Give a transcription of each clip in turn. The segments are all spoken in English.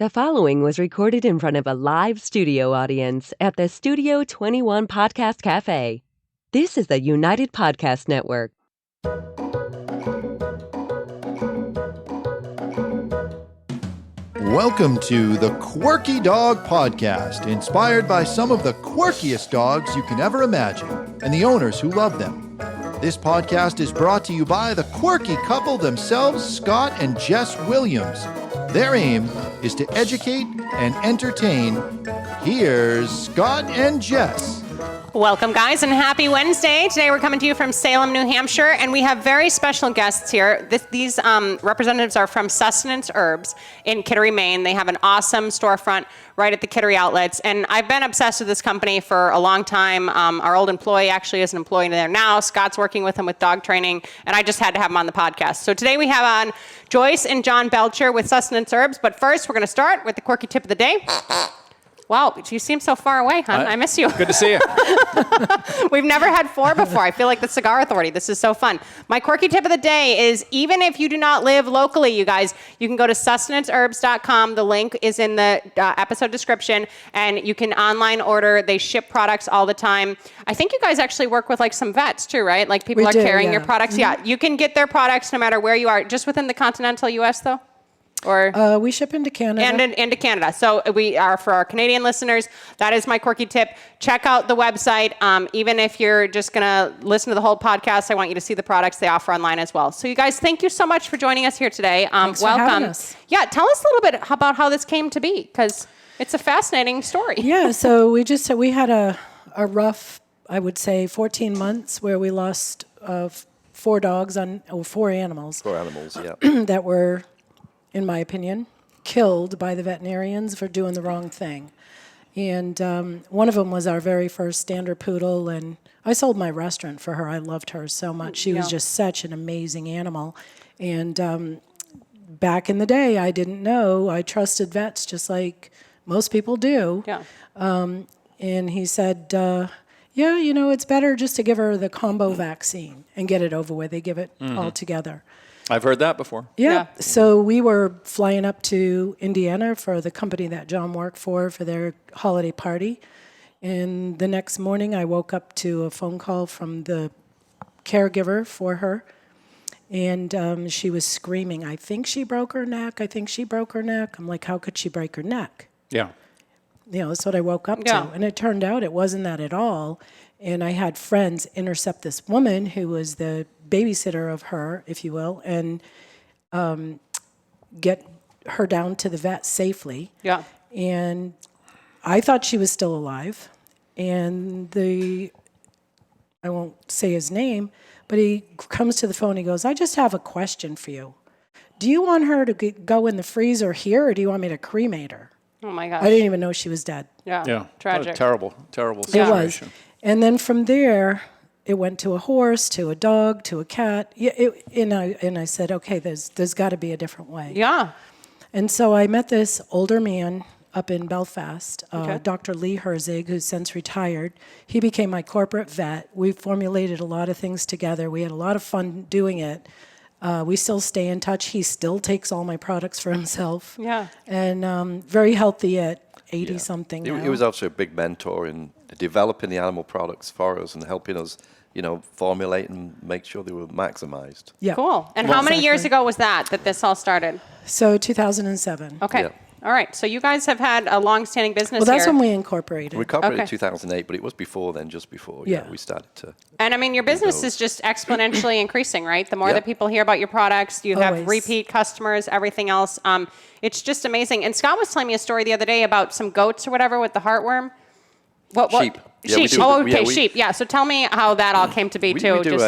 The following was recorded in front of a live studio audience at the Studio 21 Podcast Cafe. This is the United Podcast Network. Welcome to the Quirky Dog Podcast, inspired by some of the quirkiest dogs you can ever imagine and the owners who love them. This podcast is brought to you by the quirky couple themselves, Scott and Jess Williams. Their aim is to educate and entertain. Here's Scott and Jess. Welcome, guys, and happy Wednesday. Today we're coming to you from Salem, New Hampshire, and we have very special guests here. These representatives are from Sustenance Herbs in Kittery, Maine. They have an awesome storefront right at the Kittery outlets, and I've been obsessed with this company for a long time. Our old employee actually is an employee there now. Scott's working with him with dog training, and I just had to have him on the podcast. So today we have on Joyce and John Belcher with Sustenance Herbs, but first we're going to start with the quirky tip of the day. Wow, you seem so far away, hon. I miss you. Good to see you. We've never had four before. I feel like the Cigar Authority. This is so fun. My quirky tip of the day is even if you do not live locally, you guys, you can go to sustenanceherbs.com. The link is in the episode description, and you can online order. They ship products all the time. I think you guys actually work with like some vets too, right? Like people are carrying your products. Mm-hmm. Yeah, you can get their products no matter where you are, just within the continental U.S. though? Or we ship into Canada. And into Canada. So we are, for our Canadian listeners, that is my quirky tip. Check out the website. Even if you're just going to listen to the whole podcast, I want you to see the products they offer online as well. So you guys, thank you so much for joining us here today. Thanks welcome. For having us. Yeah, tell us a little bit about how this came to be, because it's a fascinating story. Yeah, so we had a rough, I would say, 14 months where we lost four animals. Four animals, yeah. that were, in my opinion, killed by the veterinarians for doing the wrong thing. And one of them was our very first standard poodle, and I sold my restaurant for her. I loved her so much. She was just such an amazing animal. And back in the day, I didn't know. I trusted vets just like most people do. Yeah. And he said, it's better just to give her the combo vaccine and get it over with. They give it all together. I've heard that before. Yeah. So we were flying up to Indiana for the company that John worked for their holiday party. And the next morning I woke up to a phone call from the caregiver for her. And she was screaming, I think she broke her neck. I'm like, how could she break her neck? Yeah. That's what I woke up to. And it turned out it wasn't that at all. And I had friends intercept this woman who was the babysitter of her, if you will, and get her down to the vet safely. Yeah. And I thought she was still alive. And I won't say his name, but he comes to the phone, he goes, I just have a question for you. Do you want her to go in the freezer here, or do you want me to cremate her? Oh, my gosh. I didn't even know she was dead. Yeah. Tragic. What a terrible situation. It was. And then from there, it went to a horse, to a dog, to a cat. And I said, okay, there's got to be a different way. Yeah. And so I met this older man up in Belfast, Dr. Lee Herzig, who's since retired. He became my corporate vet. We formulated a lot of things together. We had a lot of fun doing it. We still stay in touch. He still takes all my products for himself. Yeah. And very healthy at 80-something now. He was also a big mentor in developing the animal products for us and helping us, formulate and make sure they were maximized. Yeah. Cool. And how many years ago was that this all started? So 2007. Okay. Yeah. All right. So you guys have had a long-standing business Well, that's here. when we incorporated. We incorporated in 2008, but it was before then, just before. Yeah. We started to... And I mean, your business is just exponentially increasing, right? The more that people hear about your products, you have repeat customers, everything else. It's just amazing. And Scott was telling me a story the other day about some goats or whatever with the heartworm. Sheep. Sheep. Sheep. Yeah. So tell me how that all came to be, too. We do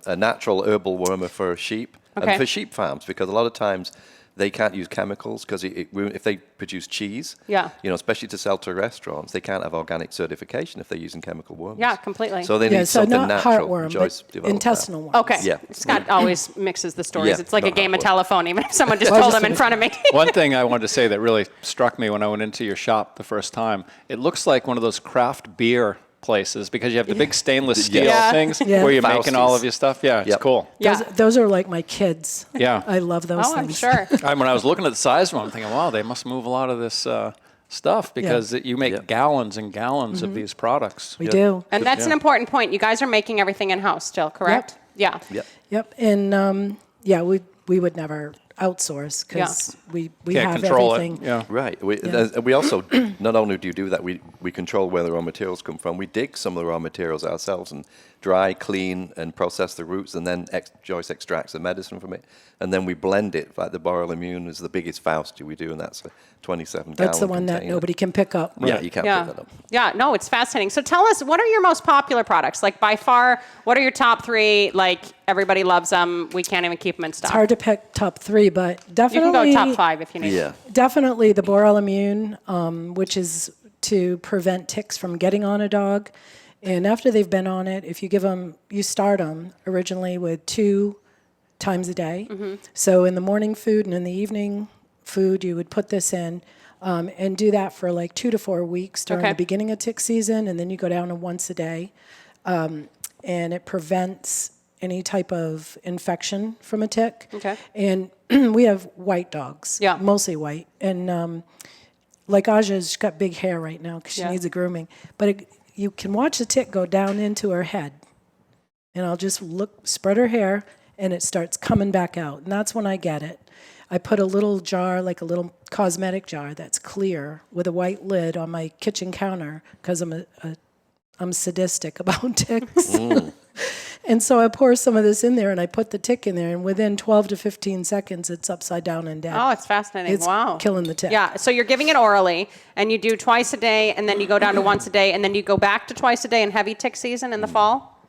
a natural herbal wormer for sheep and for sheep farms, because a lot of times they can't use chemicals, because if they produce cheese, especially to sell to restaurants, they can't have organic certification if they're using chemical worms. Yeah, completely. So they need something not natural. Heartworm, Joyce but developed intestinal worms. Okay. Yeah. Scott always mixes the stories. Yeah, it's like a game of heartworm. telephone, even if someone just told them in front of me. One thing I wanted to say that really struck me when I went into your shop the first time, it looks like one of those craft beer places because you have the big stainless steel Yeah. things Yeah. where you're making all Fausties. of your stuff. Yeah, it's Yep. cool. Yeah. Those are like my kids. Yeah. I love those Oh, I'm things. sure. When I was looking at the size of them, I'm thinking, wow, they must move a lot of this stuff because you make gallons and gallons of these products. We do. And that's an important point. You guys are making everything in-house still, correct? Yeah. Yep. And we would never outsource because we Can't have control everything. it. Yeah. Right. We also, not only do you do that, we control where the raw materials come from. We dig some of the raw materials ourselves and dry, clean, and process the roots, and then Joyce extracts the medicine from it. And then we blend it, like the Boral Immune is the biggest Fausty we do, and that's a 27-gallon That's the one that container. nobody can pick up. Yeah, you can't pick that up. Yeah, no, it's fascinating. So tell us, what are your most popular products? Like by far, what are your top 3? Like everybody loves them. We can't even keep them in stock. It's hard to pick top 3, but You definitely can go top 5 if you need. Yeah. Definitely the Boral Immune, which is to prevent ticks from getting on a dog. And after they've been on it, if you give them, you start them originally with 2 times a day. So in the morning food and in the evening food, you would put this in and do that for like 2 to 4 weeks during the beginning of tick season, and then you go down to once a day. And it prevents any type of infection from a tick. Okay. And we have white dogs, mostly white. And like Aja's got big hair right now because she needs a grooming. But you can watch the tick go down into her head. And I'll just spread her hair, and it starts coming back out. And that's when I get it. I put a little jar, like a little cosmetic jar that's clear with a white lid on my kitchen counter because I'm sadistic about ticks. And so I pour some of this in there, and I put the tick in there, and within 12 to 15 seconds, it's upside down and dead. Oh, it's fascinating. It's wow. killing the tick. Yeah, so you're giving it orally, and you do twice a day, and then you go down to once a day, and then you go back to twice a day in heavy tick season in the fall?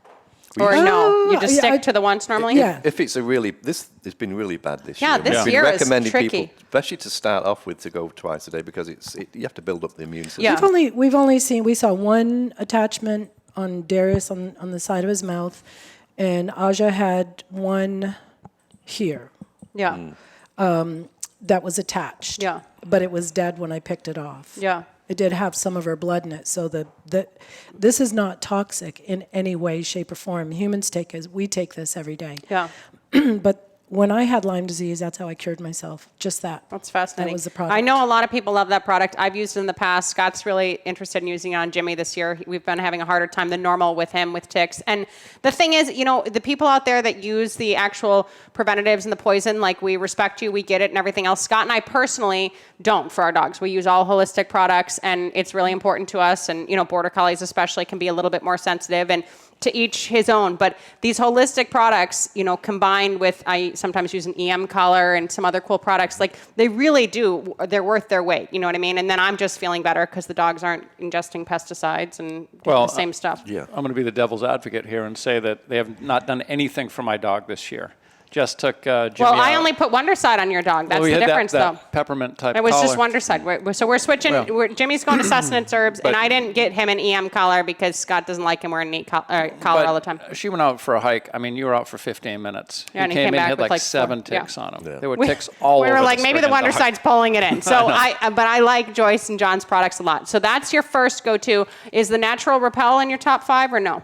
Or no, you just stick to the once normally? Yeah. If it's this has been really bad this Yeah, year. this We've been year is recommending tricky. people, especially to start off with, to go twice a day because you have to build up the immune system. Yeah. We saw one attachment on Darius on the side of his mouth, and Aja had one here. Yeah. That was attached. Yeah. But it was dead when I picked it off. Yeah. It did have some of her blood in it, so this is not toxic in any way, shape, or form. Humans we take this every day. Yeah. But when I had Lyme disease, that's how I cured myself. Just that. That's fascinating. That was the product. I know a lot of people love that product. I've used it in the past. Scott's really interested in using it on Jimmy this year. We've been having a harder time than normal with him with ticks. And the thing is, the people out there that use the actual preventatives and the poison, like we respect you, we get it and everything else. Scott and I personally don't for our dogs. We use all holistic products, and it's really important to us. And, border collies especially can be a little bit more sensitive, and to each his own. But these holistic products, combined with, I sometimes use an EM collar and some other cool products, like they really do, they're worth their weight. You know what I mean? And then I'm just feeling better because the dogs aren't ingesting pesticides and doing the same stuff. Yeah. I'm going to be the devil's advocate here and say that they have not done anything for my dog this year. Just took Jimmy Well, I out. only put Wondercide on your dog. That's we the had difference, that though. peppermint type It was just collar. Wondercide. So we're switching. Jimmy's going to Sustenance Herbs, and I didn't get him an EM collar because Scott doesn't like him wearing a neat collar all the time. She went out for a hike. I mean, you were out for 15 minutes. Yeah, and he came came in, back had with like four. 7 Yeah. ticks on him. There were ticks all over. We were like, maybe the friggin' dog. Wonderside's pulling it in. So but I like Joyce and John's products a lot. So that's your first go-to. Is the Natural Repel in your top 5 or no?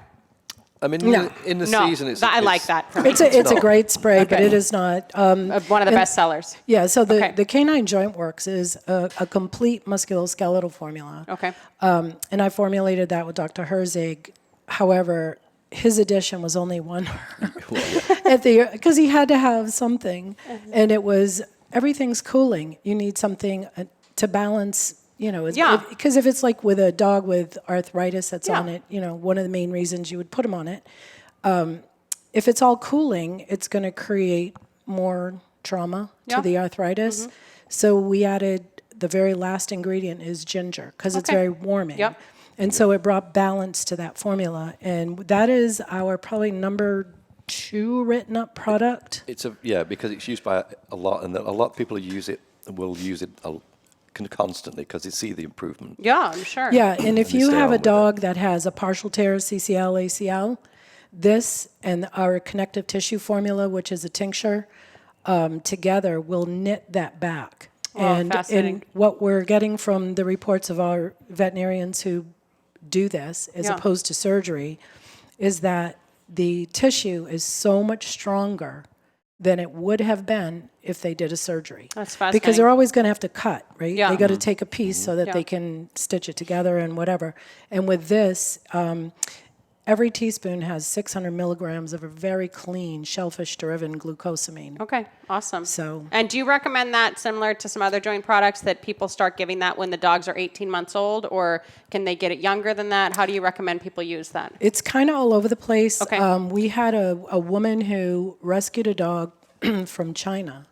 I mean, No. in the No, season, I like that. For me. It's a not. great spray, but Okay. it is not. One of the best sellers. Yeah, so Okay. the Canine Joint Works is a complete musculoskeletal formula. Okay. And I formulated that with Dr. Herzig. However, his addition was only one because he had to have something, and it was everything's cooling. You need something to balance. Because if it's like with a dog with arthritis that's on it, one of the main reasons you would put him on it. If it's all cooling, it's going to create more trauma to the arthritis. So we added the very last ingredient is ginger because it's very warming. Yep. And so it brought balance to that formula. And that is our probably number 2 written up product. Because it's used by a lot, and a lot of people will use it constantly because they see the improvement. Yeah, I'm sure. Yeah, and if And they you stay have on a with it. dog that has a partial tear, CCL, ACL, this and our connective tissue formula, which is a tincture, together will knit that back. Oh, fascinating. And what we're getting from the reports of our veterinarians who do this as opposed to surgery is that the tissue is so much stronger than it would have been if they did a surgery. That's fascinating. Because they're always going to have to cut, right? Yeah. They got to take a piece so that they can stitch it together and whatever. And with this, every teaspoon has 600 milligrams of a very clean shellfish-driven glucosamine. Okay, awesome. So, and do you recommend that similar to some other joint products that people start giving that when the dogs are 18 months old, or can they get it younger than that? How do you recommend people use that? it's kind of all over the place. Okay. We had a woman who rescued a dog from China,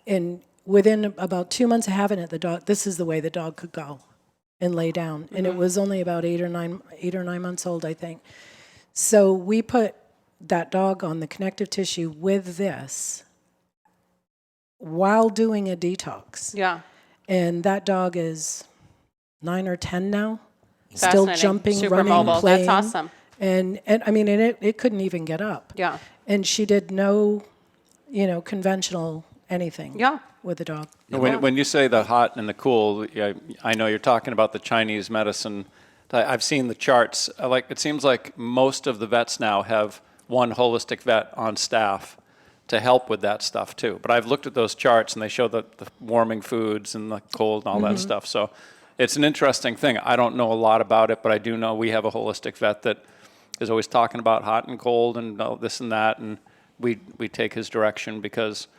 and within about 2 months of having it, this is the way the dog could go and lay down. And it was only about 8 or 9 months old, I think. So we put that dog on the connective tissue with this while doing a detox. Yeah. And that dog is 9 or 10 now, still jumping, super running, mobile. playing. That's awesome. And I mean, it couldn't even get up. Yeah. And she did no, conventional anything. Yeah. With the dog. When you say the hot and the cool, I know you're talking about the Chinese medicine. I've seen the charts. It seems like most of the vets now have one holistic vet on staff to help with that stuff too. But I've looked at those charts and they show the warming foods and the cold and all that stuff. So it's an interesting thing. I don't know a lot about it, but I do know we have a holistic vet that is always talking about hot and cold and this and that. And we take his direction because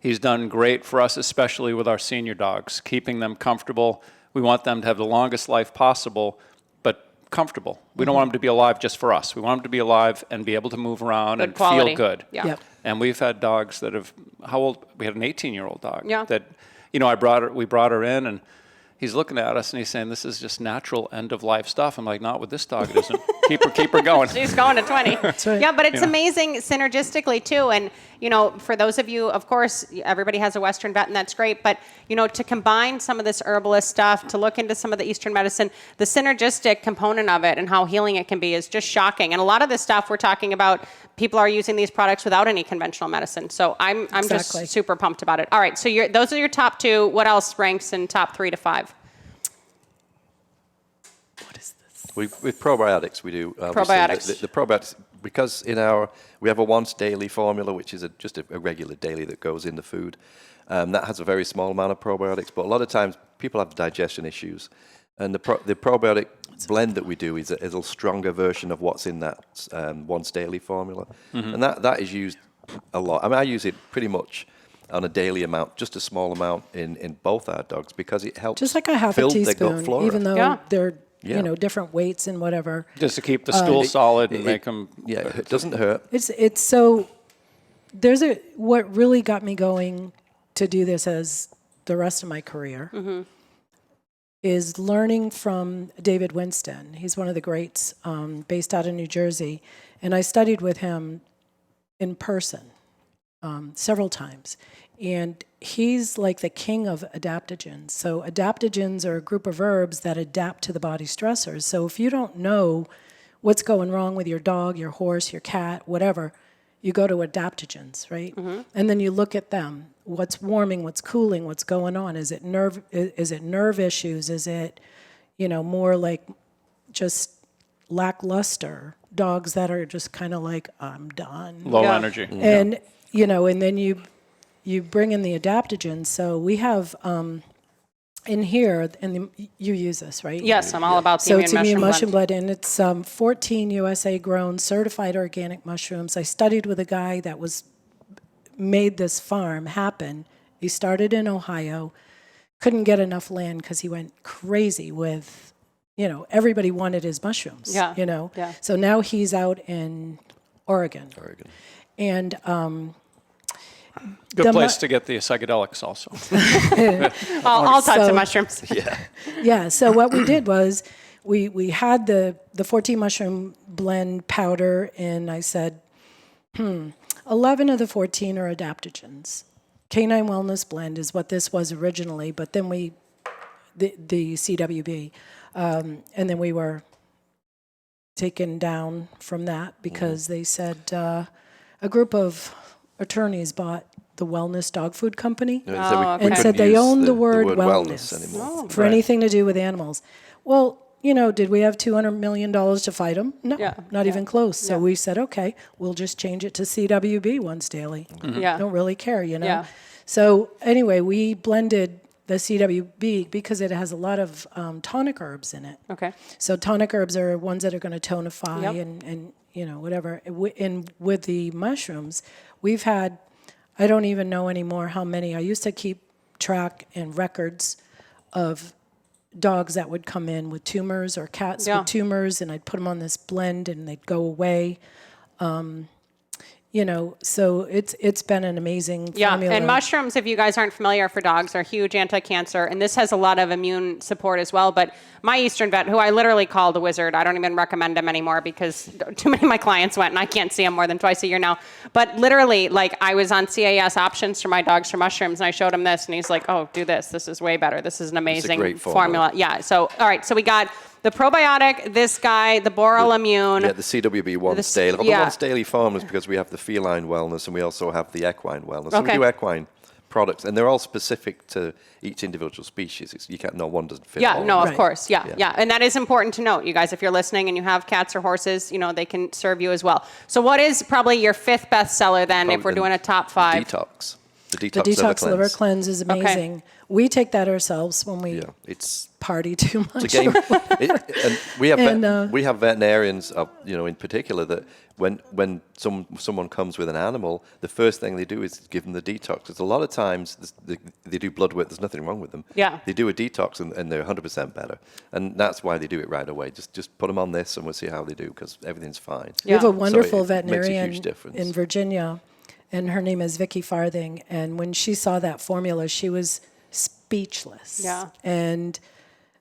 he's done great for us, especially with our senior dogs, keeping them comfortable. We want them to have the longest life possible, but comfortable. We don't want them to be alive just for us. We want them to be alive and be able to move around and quality. feel good. Yeah. Yep. And we've had dogs that have, how old? We had an 18-year-old dog Yeah. that, we brought her in and he's looking at us and he's saying, this is just natural end-of-life stuff. I'm like, not with this dog, it isn't. keep her going. She's going to 20. That's right. Yeah, but it's amazing synergistically too. And, for those of you, of course, everybody has a Western vet and that's great. But, to combine some of this herbalist stuff, to look into some of the Eastern medicine, the synergistic component of it and how healing it can be is just shocking. And a lot of this stuff we're talking about, people are using these products without any conventional medicine. So I'm Exactly. just super pumped about it. All right, so those are your top two. What else ranks in top 3 to 5? With probiotics, we do Probiotics. The probiotics, because we have a once daily formula, which is just a regular daily that goes in the food. That has a very small amount of probiotics, but a lot of times people have digestion issues, and the probiotic blend that we do is a stronger version of what's in that once daily formula, and that is used a lot. I mean, I use it pretty much on a daily amount, just a small amount in both our dogs because it helps Just like a half a build their gut teaspoon, flora. even though Yeah. they're, different weights and whatever. Just to keep the stool solid and make them. Yeah, it doesn't hurt. It's so, what really got me going to do this as the rest of my career is learning from David Winston. He's one of the greats based out of New Jersey. And I studied with him in person several times. And he's like the king of adaptogens. So adaptogens are a group of herbs that adapt to the body stressors. So if you don't know what's going wrong with your dog, your horse, your cat, whatever, you go to adaptogens, right? And then you look at them. What's warming, what's cooling, what's going on? Is it nerve issues? Is it, more like just lackluster dogs that are just kind of like, I'm done. Low energy. And, and then you bring in the adaptogens. So we have in here, and you use this, right? Yes, I'm all about the So it's immune mushroom blend. blend, and it's 14 USA grown, certified organic mushrooms. I studied with a guy that made this farm happen. He started in Ohio, couldn't get enough land because he went crazy with, everybody wanted his mushrooms. Yeah. Yeah. So now he's out in Oregon. And Good place to get the psychedelics also. All types So- of mushrooms. Yeah, so what we did was we had the 14 mushroom blend powder, and I said, 11 of the 14 are adaptogens. Canine Wellness Blend is what this was originally, but then the CWB, and then we were taken down from that because they said a group of attorneys bought the Wellness Dog Food Company Oh, okay. and said they use own the word wellness wellness anymore. for anything to do with animals. Well, did we have $200 million to fight them? No, not even close. So we said, okay, we'll just change it to CWB once daily. Don't really care, So anyway, we blended the CWB because it has a lot of tonic herbs in it. Okay. So tonic herbs are ones that are going to tonify and whatever. And with the mushrooms, we've had, I don't even know anymore how many. I used to keep track and records of dogs that would come in with tumors or cats with tumors, and I'd put them on this blend and they'd go away. So it's been an amazing formula. And mushrooms, if you guys aren't familiar, for dogs are huge anti-cancer, and this has a lot of immune support as well. But my Eastern vet, who I literally call the wizard, I don't even recommend him anymore because too many of my clients went, and I can't see him more than twice a year now. But literally, like, I was on CAS options for my dogs for mushrooms, and I showed him this, and he's like, oh, do this. This is way better. This is an amazing formula. Yeah. So, all right. So we got the probiotic, this guy, the Boral Immune. Yeah, the CWB once daily. Well, the once daily formulas because we have the feline wellness and we also have the equine wellness. So we do equine products, and they're all specific to each individual species. No one doesn't fit all. No, of course. Yeah. And that is important to note, you guys. If you're listening and you have cats or horses, they can serve you as well. So what is probably your 5th bestseller then, if we're doing a top 5? Detox. The detox liver cleanse is amazing. Okay. We take that ourselves when we party too much. And we have veterinarians, in particular, that when someone comes with an animal, the first thing they do is give them the detox. Because a lot of times they do blood work. There's nothing wrong with them. Yeah. They do a detox and they're 100% better, and that's why they do it right away. Just put them on this and we'll see how they do because everything's fine. We have a wonderful veterinarian in Virginia. And her name is Vicky Farthing. And when she saw that formula, she was speechless. Yeah. And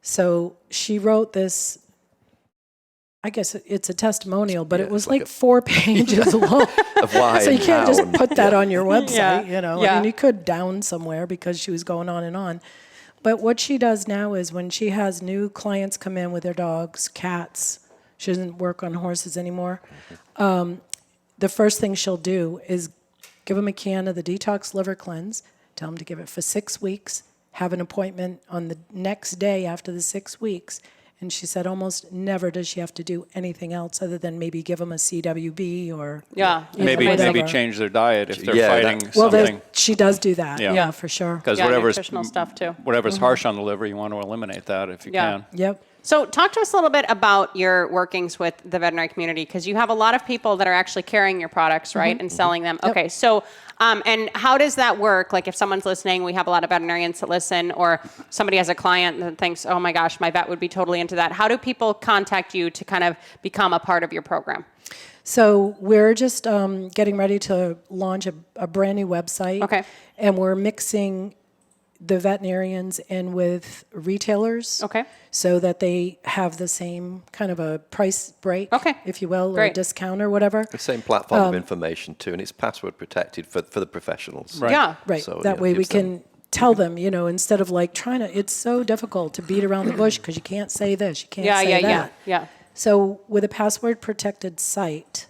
so she wrote this, I guess it's a testimonial, but it was like 4 pages long. Of why. So you can't just put that on your website, I mean, you could down somewhere because she was going on and on. But what she does now is when she has new clients come in with their dogs, cats, she doesn't work on horses anymore, the first thing she'll do is give them a can of the Detox Liver Cleanse, tell them to give it for 6 weeks, have an appointment on the next day after the 6 weeks. And she said almost never does she have to do anything else other than maybe give them a CWB or maybe change their diet if they're fighting something. She does do that, yeah for sure. Because nutritional stuff too. Whatever's harsh on the liver, you want to eliminate that if you can. Yep. So talk to us a little bit about your workings with the veterinary community, because you have a lot of people that are actually carrying your products, right, and selling them. Yep. Okay, so and how does that work? Like if someone's listening, we have a lot of veterinarians that listen, or somebody has a client that thinks, oh my gosh, my vet would be totally into that. How do people contact you to kind of become a part of your program? So we're just getting ready to launch a brand new website. Okay. And we're mixing the veterinarians in with retailers, so that they have the same kind of a price break, if you will, or a discount or whatever. The same platform of information too, and it's password protected for the professionals. Right. Yeah, right. So, that way we can tell them, instead of like trying to. It's so difficult to beat around the bush because you can't say this, you can't say that. Yeah. So with a password protected site,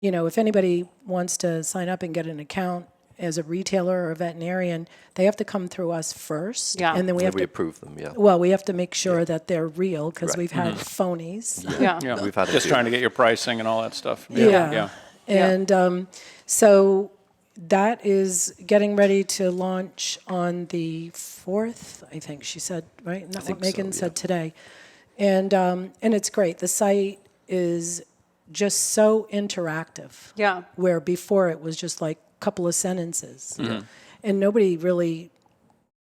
if anybody wants to sign up and get an account as a retailer or a veterinarian, they have to come through us first. Yeah. And then we approve them, Well, we have to make sure that they're real because we've had phonies. Yeah. We've had just trying to get your pricing and all that stuff. Yeah. And so that is getting ready to launch on the 4th, I think she said, right? That's what Megan said today. And it's great. The site is just so interactive. Yeah. Where before it was just like couple of sentences, and nobody really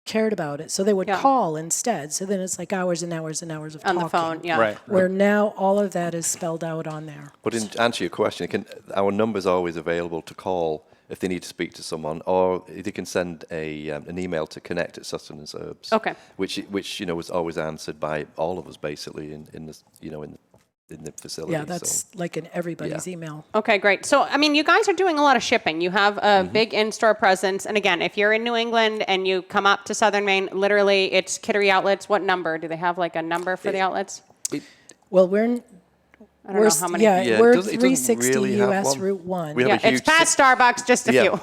cared about it, so they would call instead. So then it's like hours and hours and hours of talking on the phone. Right. Where now all of that is spelled out on there. But to answer your question, our number's always available to call if they need to speak to someone, or they can send an email to connect@Sustenance Herbs. Okay. Which was always answered by all of us basically in the facility. Yeah, that's like in everybody's email. Okay, great. So, I mean, you guys are doing a lot of shipping. You have a big in-store presence. And again, if you're in New England and you come up to Southern Maine, literally it's Kittery Outlets. What number? Do they have like a number for the outlets? Well, we're in... I don't know how many. We're 360 US Route 1. It's past Starbucks, just a few.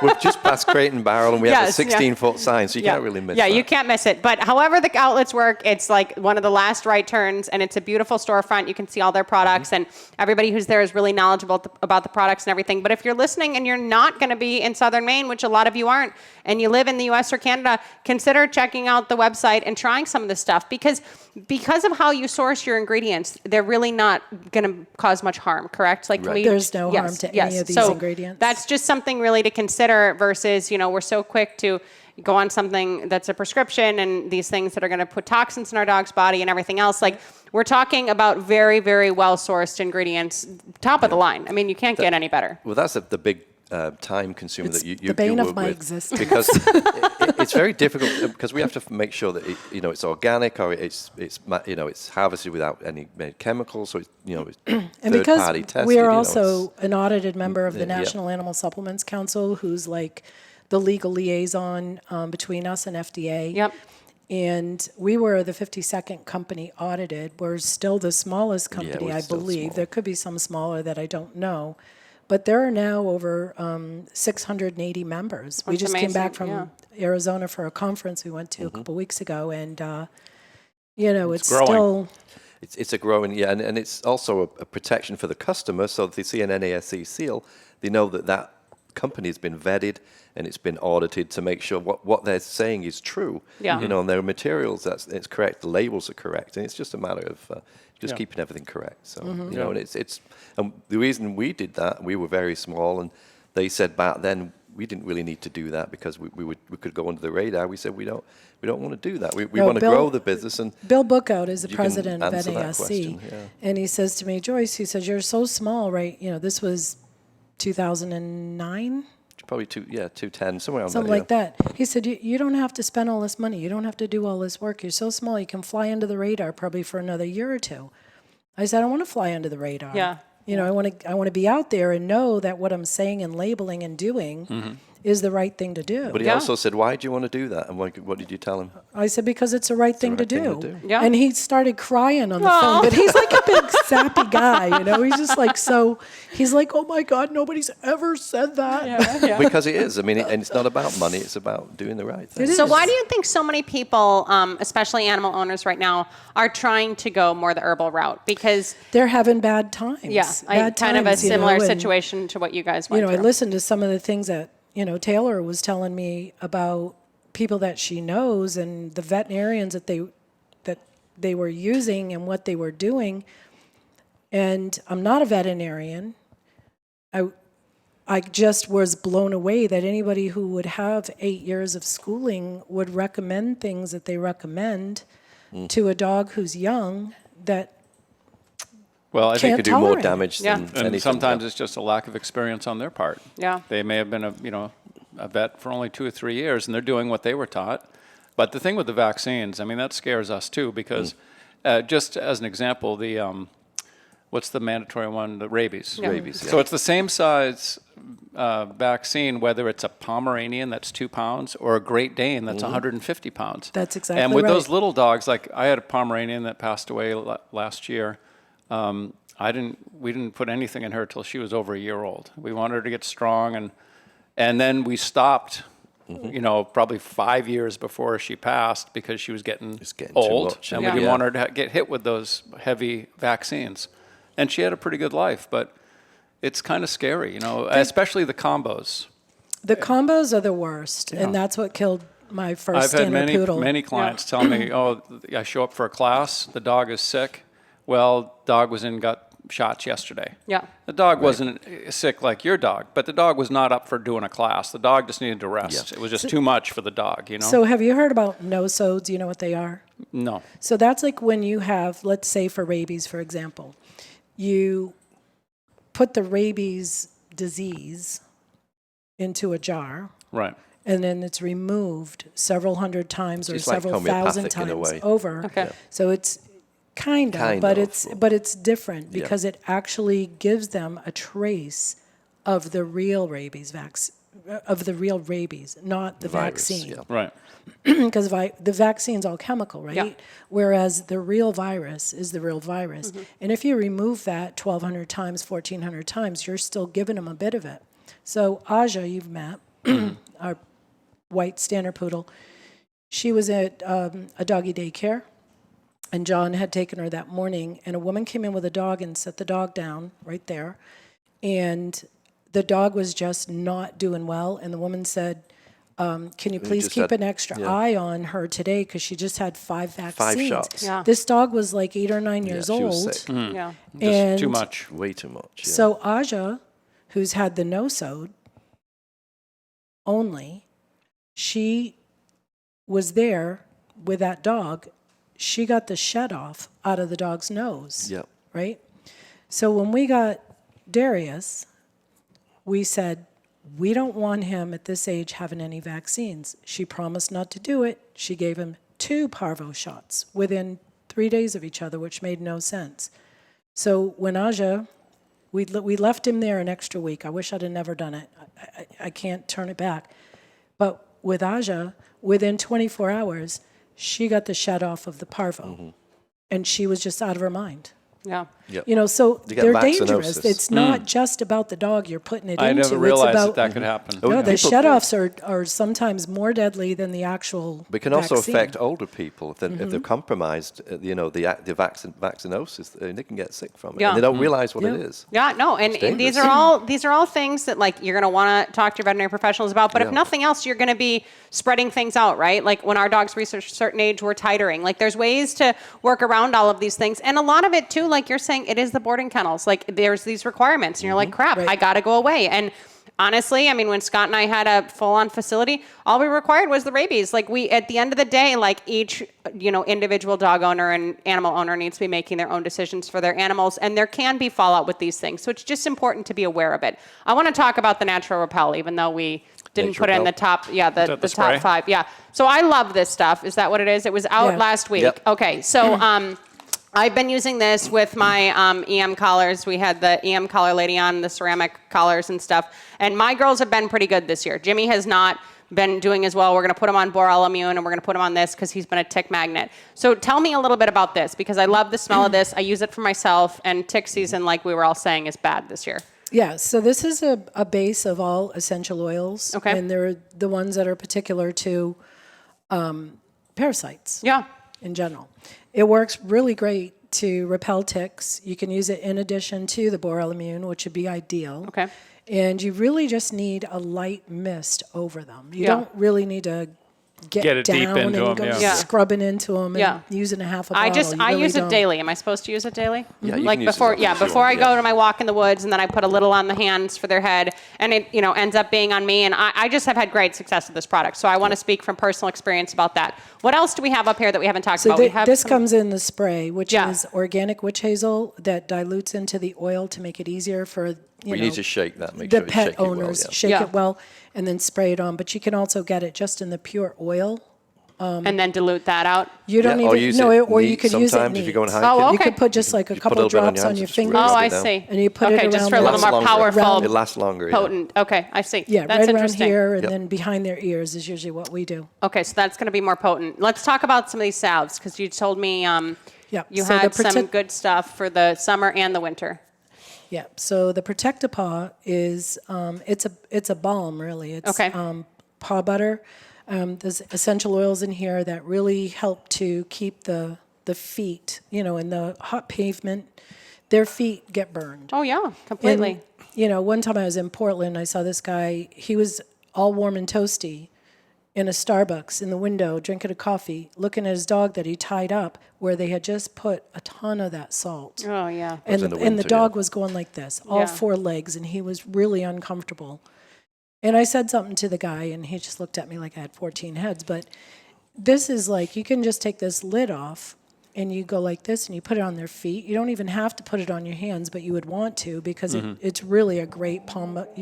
we're just past Crate and Barrel, and we have a 16-foot sign, so you can't really miss that. Yeah, you can't miss it. But however the outlets work, it's like one of the last right turns, and it's a beautiful storefront. You can see all their products, and everybody who's there is really knowledgeable about the products and everything. But if you're listening and you're not going to be in Southern Maine, which a lot of you aren't, and you live in the U.S. or Canada, consider checking out the website and trying some of this stuff, because of how you source your ingredients, they're really not going to cause much harm, correct? Like, there's no harm to any of these ingredients. That's just something really to consider versus, we're so quick to go on something that's a prescription and these things that are going to put toxins in our dog's body and everything else. Like, we're talking about very, very well-sourced ingredients, top of the line. I mean, you can't get any better. Well, that's the big time consumer that you the bane work of my with, existence. because it's very difficult because we have to make sure that it's organic or it's harvested without any chemicals, so it's and third party tested. We are also an audited member of the National Animal Supplements Council, who's like the legal liaison between us and FDA. Yep. And we were the 52nd company audited. We're still the smallest company, I believe. Small. There could be some smaller that I don't know. But there are now over 680 members. That's we just amazing. came back from Arizona for a conference we went to a couple weeks ago, and it's still. It's a growing, and it's also a protection for the customer. So if they see an NASE seal, they know that company has been vetted and it's been audited to make sure what they're saying is true. Yeah. And their materials, it's correct, the labels are correct, and it's just a matter of just keeping everything correct. So and it's and the reason we did that, we were very small, and they said back then we didn't really need to do that because we could go under the radar. We said we don't want to do that. We want to grow the business. And Bill Bookout is the president of NASC, and he says to me, Joyce, he says, you're so small, right? This was 2009. Probably 210, somewhere around something like that. He said, you don't have to spend all this money. You don't have to do all this work. You're so small. You can fly under the radar probably for another year or two. I said, I want to fly under the radar. Yeah. I want to be out there and know that what I'm saying and labeling and doing is the right thing to do. But he also said, why do you want to do that? And what did you tell him? I said, because it's the right thing to do. Yeah. And he started crying on the phone. But he's like a big sappy guy, He's just like, he's like, oh my God, nobody's ever said that. Yeah. Because it is. I mean, and it's not about money. It's about doing the right thing. So why do you think so many people, especially animal owners right now, are trying to go more the herbal route? Because they're having bad times. Yeah, kind of a similar situation to what you guys went through. I listened to some of the things that Taylor was telling me about people that she knows and the veterinarians that they were using and what they were doing. And I'm not a veterinarian. I just was blown away that anybody who would have 8 years of schooling would recommend things that they recommend to a dog who's young that Well, I think could do more damage than anything. And sometimes it's just a lack of experience on their part. Yeah. They may have been a vet for only 2 or 3 years, and they're doing what they were taught. But the thing with the vaccines, I mean, that scares us too, because just as an example, the what's the mandatory one? The rabies. Yeah. Rabies. So it's the same size vaccine, whether it's a Pomeranian that's 2 pounds or a Great Dane that's 150 pounds. That's exactly And with right. those little dogs, like I had a Pomeranian that passed away last year. We didn't put anything in her till she was over a year old. We wanted her to get strong, and then we stopped, probably 5 years before she passed because she was getting old, too much. and we didn't want her to get hit with those heavy vaccines. And she had a pretty good life, but it's kind of scary, especially the combos. The combos are the worst, and that's what killed my first I've had standard poodle. many clients tell me, I show up for a class, the dog is sick. Well, dog got shots yesterday. Yeah. The dog wasn't sick like your dog, but the dog was not up for doing a class. The dog just needed to rest. Yeah. It was just too much for the dog, So have you heard about nosodes? You know what they are? No. So that's like when you have, let's say for rabies, for example, you put the rabies disease into a jar. Right. And then it's removed several hundred times or It's like several thousand homeopathic in a times way. over. Okay. So it's kind of, but it's different because it actually gives them a trace of the real rabies not the virus, vaccine. yeah. Right. Because the vaccine's all chemical, right? Yeah. Whereas the real virus is the real virus. And if you remove that 1,200 times, 1,400 times, you're still giving them a bit of it. So Aja, you've met. our white standard poodle. She was at a doggy daycare, and John had taken her that morning, and a woman came in with a dog and set the dog down right there, and the dog was just not doing well, and the woman said, can you please keep an extra eye on her today, because she just had 5 vaccines. 5 shots. Yeah. This dog was like 8 or 9 years she was old. sick. Yeah. And Too much. Way too much. Yeah. so Aja, who's had the no-sode only, she was there with that dog. She got the shed off out of the dog's nose. Yep. Right? So when we got Darius, we said, we don't want him at this age having any vaccines. She promised not to do it. She gave him 2 parvo shots within 3 days of each other, which made no sense. So when Aja, we left him there an extra week. I wish I'd have never done it. I can't turn it back. But with Aja, within 24 hours, she got the shed off of the parvo. And she was just out of her mind. Yeah. Yep. You know, so You get they're dangerous. vaccinosis. It's not just about the dog you're putting it I into. never realized it's about, that could happen. No, the People- shed-offs are sometimes more deadly than the actual But it can also vaccine. affect older people if they're compromised. The vaccinosis, they can get sick from it. Yeah. And they don't realize what Yeah. it is. Yeah, no, and these are all things that like you're going to want to talk to your veterinary professionals about. But if nothing else, you're going to be spreading things out, right? Like when our dogs reach a certain age, we're titering. Like there's ways to work around all of these things, and a lot of it too, like you're saying, it is the boarding kennels. Like there's these requirements, and you're like, crap, Right. I got to go away. And honestly, I mean, when Scott and I had a full-on facility, all we required was the rabies. Like we, at the end of the day, like each, individual dog owner and animal owner needs to be making their own decisions for their animals, and there can be fallout with these things. So it's just important to be aware of it. I want to talk about the natural repel, even though we didn't Nature put it in the Repel. top, that the the spray? top 5. Yeah. So I love this stuff. Is that what it is? It was out Yeah. last week. Yep. Okay. So, I've been using this with my EM collars. We had the EM collar lady on, the ceramic collars and stuff. And my girls have been pretty good this year. Jimmy has not been doing as well. We're going to put him on Boral Immune, and we're going to put him on this because he's been a tick magnet. So tell me a little bit about this, because I love the smell of this. I use it for myself, and tick season, like we were all saying, is bad this year. Yeah, so this is a base of all essential oils. Okay. And they're the ones that are particular to parasites. Yeah. In general. It works really great to repel ticks. You can use it in addition to the Boral Immune, which would be ideal. Okay. And you really just need a light mist over them. You Yeah. don't really need to get it deep down into and 'em, go yeah. Yeah. scrubbing into them and Yeah. using a half a bottle. I really use it don't. daily. Am I supposed to use it daily? Yeah, you like can use it before, as much as you before I want, go yeah. to my walk in the woods, and then I put a little on the hands for their head, and it, ends up being on me. And I just have had great success with this product. So I want to speak from personal experience about that. What else do we have up here that we haven't talked So about? We have this some- comes in the spray, which Yeah. is organic witch hazel that dilutes into the oil to make it easier for You need to shake that. Make the sure you pet shake it well, owners. yeah. Shake Yeah. it well and then spray it on. But you can also get it just in the pure oil. and then dilute that out. You don't Yeah, or need use to, no, it or you neat could use it sometimes if you're going neat. hiking. Oh, You okay. could put just like a You put couple a little bit on drops your on hands your and just fingers. rub Oh, it I down. see. And you put okay, it just around for a the- little more Lasts powerful, longer. It lasts longer. Yeah. potent. Okay, I see. Yeah, that's right around interesting. here and Yep. then behind their ears is usually what we do. Okay, so that's going to be more potent. Let's talk about some of these salves, because you told me Yep, you so the had some protect- good stuff for the summer and the winter. Yeah. So the Protect-A-Paw is it's a balm really. It's Okay. paw butter. There's essential oils in here that really help to keep the feet, in the hot pavement, their feet get burned. Oh yeah, completely. And, one time I was in Portland, I saw this guy, he was all warm and toasty in a Starbucks in the window, drinking a coffee, looking at his dog that he tied up where they had just put a ton of that salt. Oh yeah. And in the, the and the winter, dog yeah. was going like this, all Yeah. 4 legs, and he was really uncomfortable. And I said something to the guy, and he just looked at me like I had 14 heads. But this is like, you can just take this lid off, and you go like this, and you put it on their feet. You don't even have to put it on your hands, but you would want to, because it's really a great palm, what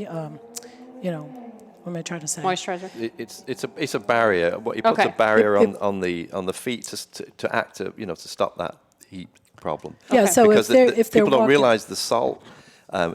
am I trying to say? Moisturizer. It's a barrier. What he puts Okay. a barrier on the feet to act to stop that heat problem. Yeah, Okay. so because if they're people don't walking- realize the salt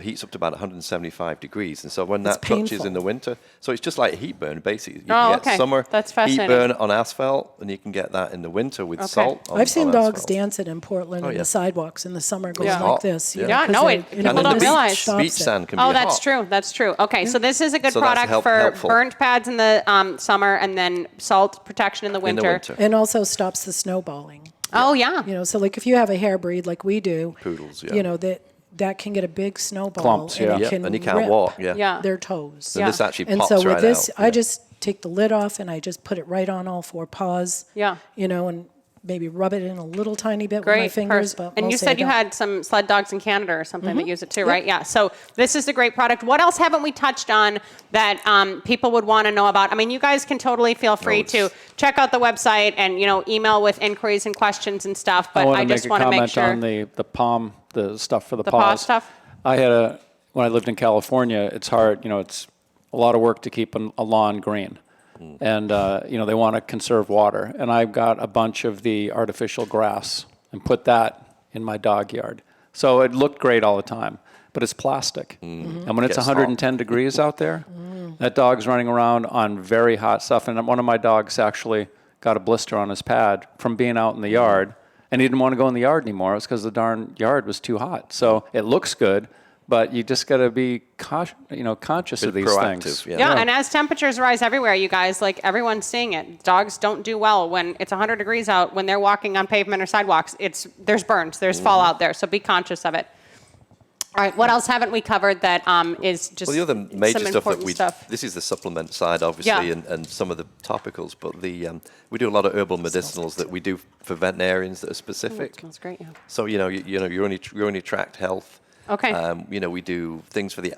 heats up to about 175 degrees. And so when that painful. touches in the winter, so it's just like a heat burn, basically. You Oh, can get okay. summer That's heat fascinating. burn on asphalt, and you can get that in the winter with salt on I've seen on dogs asphalt. dancing in Portland on the sidewalks in the summer going Yeah. like Hot. this. Yeah. Yeah, 'cause no, they- it- you know, people the don't beach realize. stops Beach it. sand can Oh, be that's hot. true. That's true. Okay, so this is a good So that's product for helpful. burnt pads in the summer and then salt protection in the In winter. the winter. And also stops the snowballing. Oh, yeah. You know, so like if you have a hair breed like we do, Poodles, yeah. you know, that can get a big snowball Clumps, and yeah. it Yeah, can and you can't rip walk, yeah. Yeah. their toes. And this actually And pops so with right this, out. I just take the lid off and I just put it right on all four paws. Yeah. You know, and maybe rub it in a little tiny bit with my Great. fingers. But And you mostly I said you don't. had some sled dogs in Canada or something that use it too, right? Yeah. So this is a great product. What else haven't we touched on that people would want to know about? I mean, you guys can totally feel free to check out the website and, you know, email with inquiries and questions and stuff. But I just want to make sure. I want to make a comment on the palm, the stuff for the paw paws. stuff? I had when I lived in California, it's hard, you know, it's a lot of work to keep a lawn green. And, you know, they want to conserve water. And I've got a bunch of the artificial grass and put that in my dog yard. So it looked great all the time, but it's plastic. And when it's Gets 110 degrees out there, that dog's running around on very hot stuff. And one of my dogs actually got a blister on his pad from being out in the yard. And he didn't want to go in the yard anymore. It was because the darn yard was too hot. So it looks good, but you just got to be conscious of these proactive, things. yeah. Yeah, and as temperatures rise everywhere, you guys, like everyone's seeing it. Dogs don't do well when it's 100 degrees out. When they're walking on pavement or sidewalks, there's burns, there's fallout there. So be conscious of it. All right, what else haven't we covered that is just Well, the other major some stuff that important stuff? this is the supplement side, obviously, Yeah. and some of the topicals, but we do a lot of herbal medicinals that we do for veterinarians that are specific. That's great. Yeah. So urinary tract health. Okay. You know, we do things for the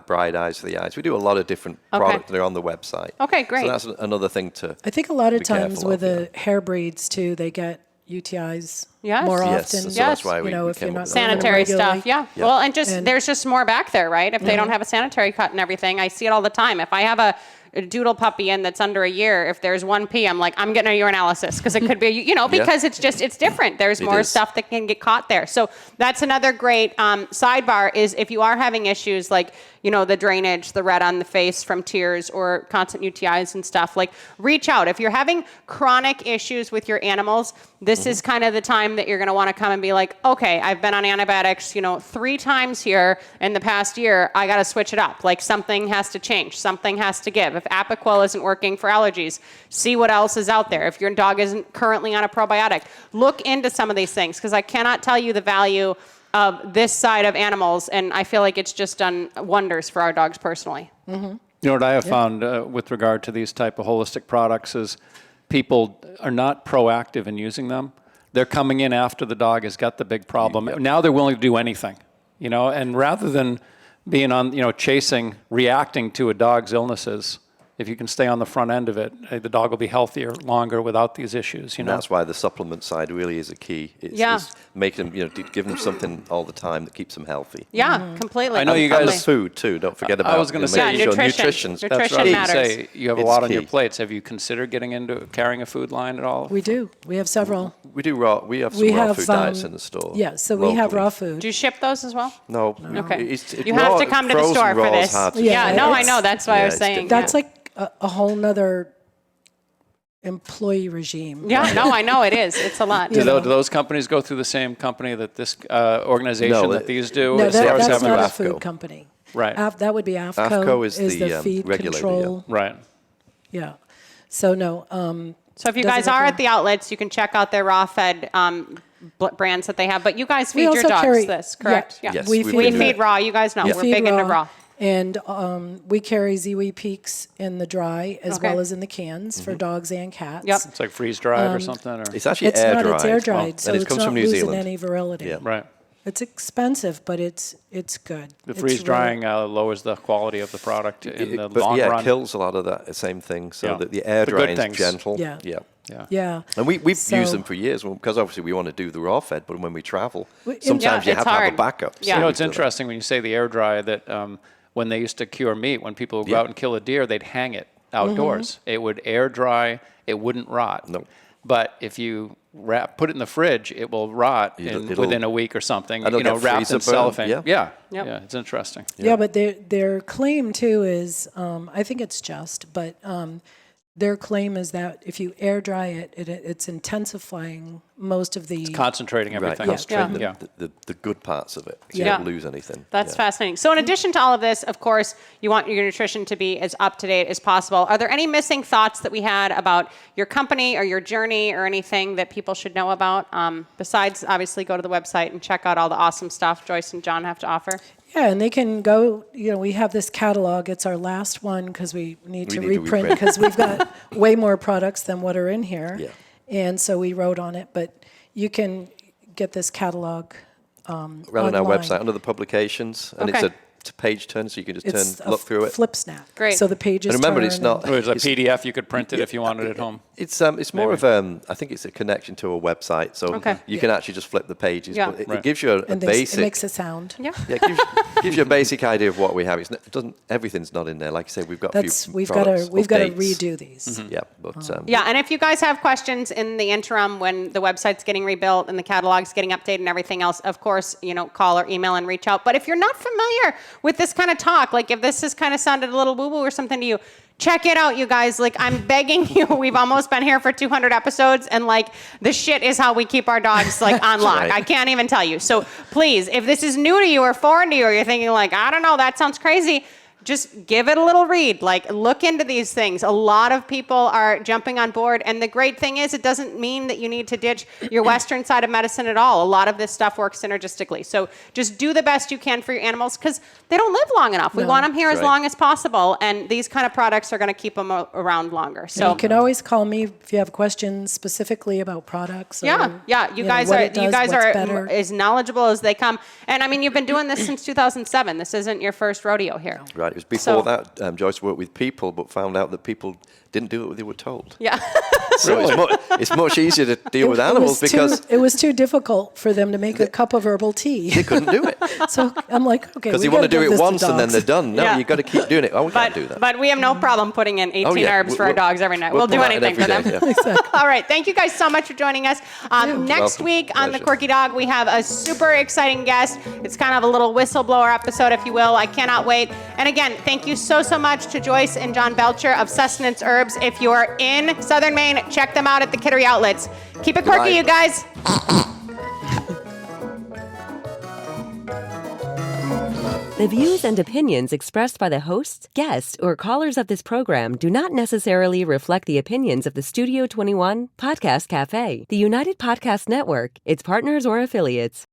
bright eyes for the eyes. We do a lot of different Okay. products that are on the website. Okay, great. So that's another thing to. I think a lot of be times careful with of, the hair breeds too, they get UTIs Yes. more Yes, often. so that's why we if came you're up not with grooming them Sanitary regularly. stuff, yeah. Yeah. Well, and And- there's just more back there, right? If they don't have a sanitary cut and everything, I see it all the time. If I have a doodle puppy in that's under a year, if there's one pee, I'm like, I'm getting a urinalysis because it could be, because it's different. There's more is. stuff that can get caught there. So that's another great sidebar is if you are having issues like, the drainage, the red on the face from tears or constant UTIs and stuff, like reach out. If you're having chronic issues with your animals, this is kind of the time that you're going to want to come and be like, okay, I've been on antibiotics, 3 times here in the past year. I got to switch it up. Like something has to change. Something has to give. If Apoquel isn't working for allergies, see what else is out there. If your dog isn't currently on a probiotic, look into some of these things because I cannot tell you the value of this side of animals, and I feel like it's just done wonders for our dogs personally. You know what I have found with regard to these type of holistic products is people are not proactive in using them. They're coming in after the dog has got the big problem. Yep. Now they're willing to do anything, and rather than being on, reacting to a dog's illnesses, if you can stay on the front end of it, the dog will be healthier longer without these issues, And that's why the supplement side really is a key. It's making them, give them something all the time that keeps them healthy. Yeah, completely. I know you And the guys- food too. Don't forget about. I was going to say, Yeah, nutrition. nutrition's Nutrition that's what I was matters. gonna say. You have a It's lot on your key. plates. Have you considered getting into carrying a food line at all? We do. We have several. We do raw. We have some We raw have food diets in the store. Yeah, so we have locally. raw food. Do you ship those as well? No. Okay. You raw- have to come to the frozen store for raw is this. hard to Yeah, do. no, I it's- know. That's why I yeah, was it's saying. That's yeah. like a whole nother employee regime. Yeah, no, I know it is. It's a lot. Do those companies go through the same company that this organization No, that these do? No, As far as that's having not a AFCO. food company. Right. That would be AFCO. AFCO is the, the feed regulator, control. Right. Yeah. So no. So if you doesn't guys are have at the outlets, you can check out their raw fed brands that they have. But you guys feed your also dogs carry- this, correct? yeah, Yes, we we We do feed that. raw. You guys know We we're feed big into raw. And we carry Ziwi Peaks in the dry as Okay. well as in the cans for dogs and cats. Yep. It's like freeze dried or something? Or? It's actually It's air not. dried. It's air dried, so and it it's comes not from New losing Zealand. any virility. Yeah. Right. It's expensive, but it's good. The It's freeze really- drying lowers the quality of the product in the But long yeah, run. it kills a lot of that same thing. So Yeah. that the air The good drying is things. gentle. Yeah. Yeah. Yeah. Yeah. And we've So- used them for years because obviously we want to do the raw fed, but when we travel, Yeah, sometimes you it's have to have hard. a backup. Yeah. You know, we it's do that. interesting when you say the air dry that when they used to cure meat, when people would go Yeah. out and kill a deer, they'd hang it outdoors. It would air dry. It wouldn't rot. No. But if you put it in the fridge, it will rot within a week or something. Wrapped in cellophane. Yeah, it's interesting. Yeah, but their claim too is, I think it's just, but their claim is that if you air dry it, it's intensifying most of the... It's concentrating everything. Right. The good parts of it. So you don't lose anything. That's fascinating. So in addition to all of this, of course, you want your nutrition to be as up-to-date as possible. Are there any missing thoughts that we had about your company or your journey or anything that people should know about? Besides, obviously, go to the website and check out all the awesome stuff Joyce and John have to offer. Yeah, and they can go, we have this catalog. It's our last one because we need to reprint because we've got way more products than what are in here. Yeah. And so we wrote on it, but you can get this catalog on our website under the publications, and it's a page turn, so you can just look through it. Flip snap. Great. So the pages. And remember, it's not. There's a PDF. You could print it if you wanted it at home. It's more of I think it's a connection to a website, so you can actually just flip the pages. Yeah. But it gives you a basic. It makes a sound. Yeah. It gives you a basic idea of what we have. It doesn't. Everything's not in there. Like I say, we've got we've got to redo these. Yeah, but and if you guys have questions in the interim when the website's getting rebuilt and the catalog's getting updated and everything else, of course, call or email and reach out. But if you're not familiar with this kind of talk, like if this has kind of sounded a little woo-woo or something to you, check it out, you guys. Like, I'm begging you. We've almost been here for 200 episodes, and like, the shit is how we keep our dogs like on lock. Right. I can't even tell you. So please, if this is new to you or foreign to you, or you're thinking like, I don't know, that sounds crazy, just give it a little read. Like, look into these things. A lot of people are jumping on board. And the great thing is, it doesn't mean that you need to ditch your Western side of medicine at all. A lot of this stuff works synergistically. So just do the best you can for your animals, because they don't live long enough. We want them here as long as possible. And these kind of products are going to keep them around longer. So you can always call me if you have questions specifically about products. Or, You guys are as knowledgeable as they come. And I mean, you've been doing this since 2007. This isn't your first rodeo here. Right. It was before that, Joyce worked with people, but found out that people didn't do what they were told. Yeah. So it's much easier to deal with animals because... It was too difficult for them to make a cup of herbal tea. They couldn't do it. So I'm like, okay, because you want to do it once and then they're done. No, you've got to keep doing it. Oh, we can't do that. But we have no problem putting in 18 herbs for our dogs every night. We'll do anything for them. Exactly. All right. Thank you guys so much for joining us. Next week on The Quirky Dog, we have a super exciting guest. It's kind of a little whistleblower episode, if you will. I cannot wait. And again, thank you so much to Joyce and John Belcher of Sustenance Herbs. If you are in Southern Maine, check them out at the Kittery outlets. Keep it quirky, you guys. The views and opinions expressed by the hosts, guests, or callers of this program do not necessarily reflect the opinions of the Studio 21 Podcast Cafe, the United Podcast Network, its partners, or affiliates.